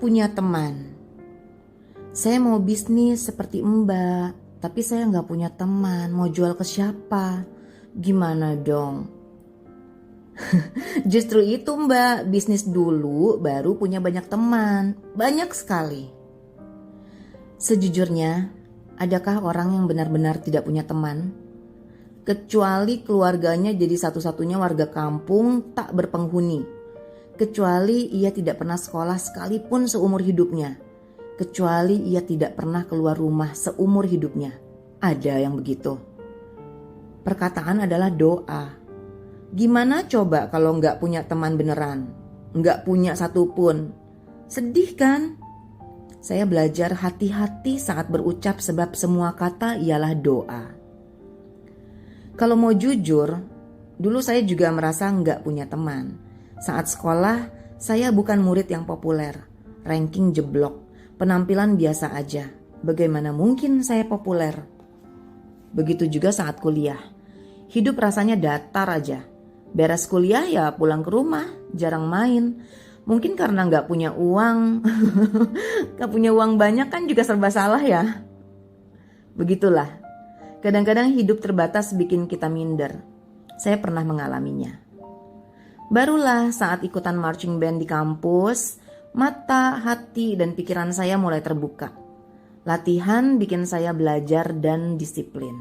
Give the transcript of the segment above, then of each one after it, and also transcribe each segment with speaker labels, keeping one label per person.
Speaker 1: punya teman. Saya mau bisnis seperti Mbak, tapi saya nggak punya teman. Mau jual ke siapa? Gimana dong? Justru itu Mbak, bisnis dulu baru punya banyak teman. Banyak sekali. Sejujurnya, adakah orang yang benar-benar tidak punya teman? Kecuali keluarganya jadi satu-satunya warga kampung tak berpenghuni. Kecuali ia tidak pernah sekolah sekalipun seumur hidupnya. Kecuali ia tidak pernah keluar rumah seumur hidupnya. Ada yang begitu. Perkataan adalah doa. Gimana coba kalau nggak punya teman beneran? Nggak punya satupun. Sedih kan? Saya belajar hati-hati saat berucap sebab semua kata ialah doa. Kalau mau jujur, dulu saya juga merasa nggak punya teman. Saat sekolah, saya bukan murid yang populer, ranking jeblok, penampilan biasa aja. Bagaimana mungkin saya populer? Begitu juga saat kuliah. Hidup rasanya datar aja. Beres kuliah ya pulang ke rumah, jarang main. Mungkin karena nggak punya uang. Nggak punya uang banyak kan juga serba salah ya. Begitulah. Kadang-kadang hidup terbatas bikin kita minder. Saya pernah mengalaminya. Barulah saat ikutan marching band di kampus, mata, hati, dan pikiran saya mulai terbuka. Latihan bikin saya belajar dan disiplin.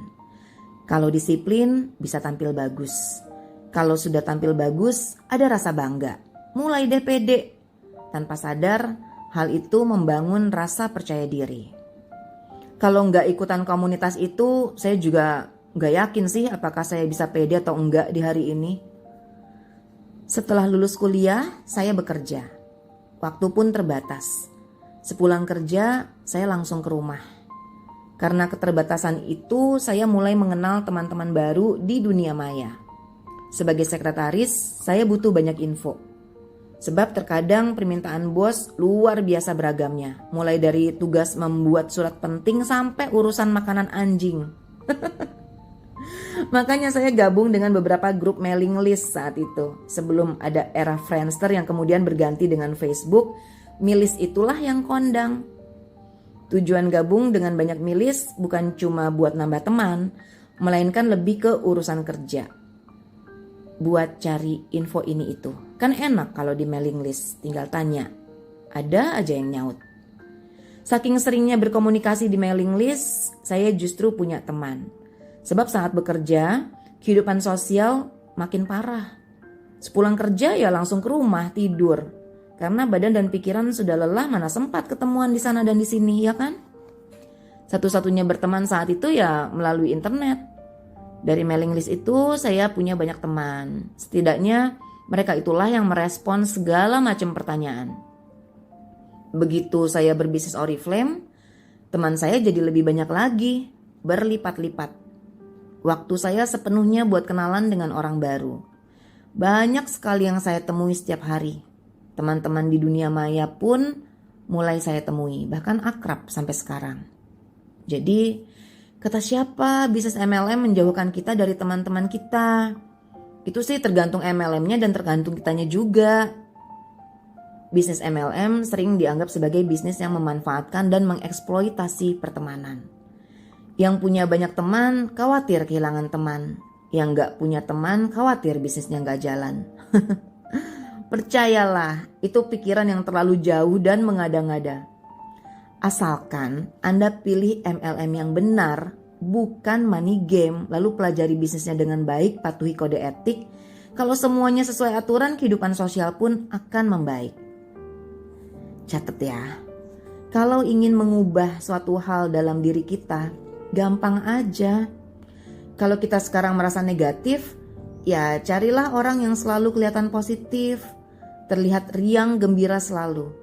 Speaker 1: Kalau disiplin, bisa tampil bagus. Kalau sudah tampil bagus, ada rasa bangga. Mulai deh pede. Tanpa sadar, hal itu membangun rasa percaya diri. Kalau nggak ikutan komunitas itu, saya juga nggak yakin sih apakah saya bisa pede atau enggak di hari ini. Setelah lulus kuliah, saya bekerja. Waktu pun terbatas. Sepulang kerja, saya langsung ke rumah. Karena keterbatasan itu, saya mulai mengenal teman-teman baru di dunia maya. Sebagai sekretaris, saya butuh banyak info. Sebab terkadang permintaan bos luar biasa beragamnya. Mulai dari tugas membuat surat penting sampai urusan makanan anjing. Makanya saya gabung dengan beberapa grup mailing list saat itu. Sebelum ada era Friendster yang kemudian berganti dengan Facebook, milis itulah yang kondang. Tujuan gabung dengan banyak milis bukan cuma buat nambah teman, melainkan lebih ke urusan kerja. Buat cari info ini itu. Kan enak kalau di mailing list, tinggal tanya. Ada aja yang nyaut. Saking seringnya berkomunikasi di mailing list, saya justru punya teman. Sebab saat bekerja, kehidupan sosial makin parah. Sepulang kerja ya langsung ke rumah tidur. Karena badan dan pikiran sudah lelah, mana sempat ketemuan di sana dan di sini, ya kan? Satu-satunya berteman saat itu ya melalui internet. Dari mailing list itu saya punya banyak teman. Setidaknya mereka itulah yang merespon segala macam pertanyaan. Begitu saya berbisnis Oriflame, teman saya jadi lebih banyak lagi, berlipat-lipat. Waktu saya sepenuhnya buat kenalan dengan orang baru. Banyak sekali yang saya temui setiap hari. Teman-teman di dunia maya pun mulai saya temui, bahkan akrab sampai sekarang. Jadi, kata siapa bisnis MLM menjauhkan kita dari teman-teman kita? Itu sih tergantung MLM-nya dan tergantung kitanya juga. Bisnis MLM sering dianggap sebagai bisnis yang memanfaatkan dan mengeksploitasi pertemanan. Yang punya banyak teman khawatir kehilangan teman. Yang gak punya teman khawatir bisnisnya gak jalan. Percayalah, itu pikiran yang terlalu jauh dan mengada-ngada. Asalkan Anda pilih MLM yang benar, bukan money game, lalu pelajari bisnisnya dengan baik, patuhi kode etik. Kalau semuanya sesuai aturan, kehidupan sosial pun akan membaik. Catat ya, kalau ingin mengubah suatu hal dalam diri kita, gampang aja. Kalau kita sekarang merasa negatif, ya carilah orang yang selalu kelihatan positif, terlihat riang gembira selalu.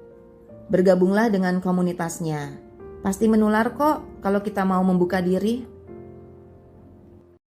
Speaker 1: Bergabunglah dengan komunitasnya. Pasti menular kok kalau kita mau membuka diri.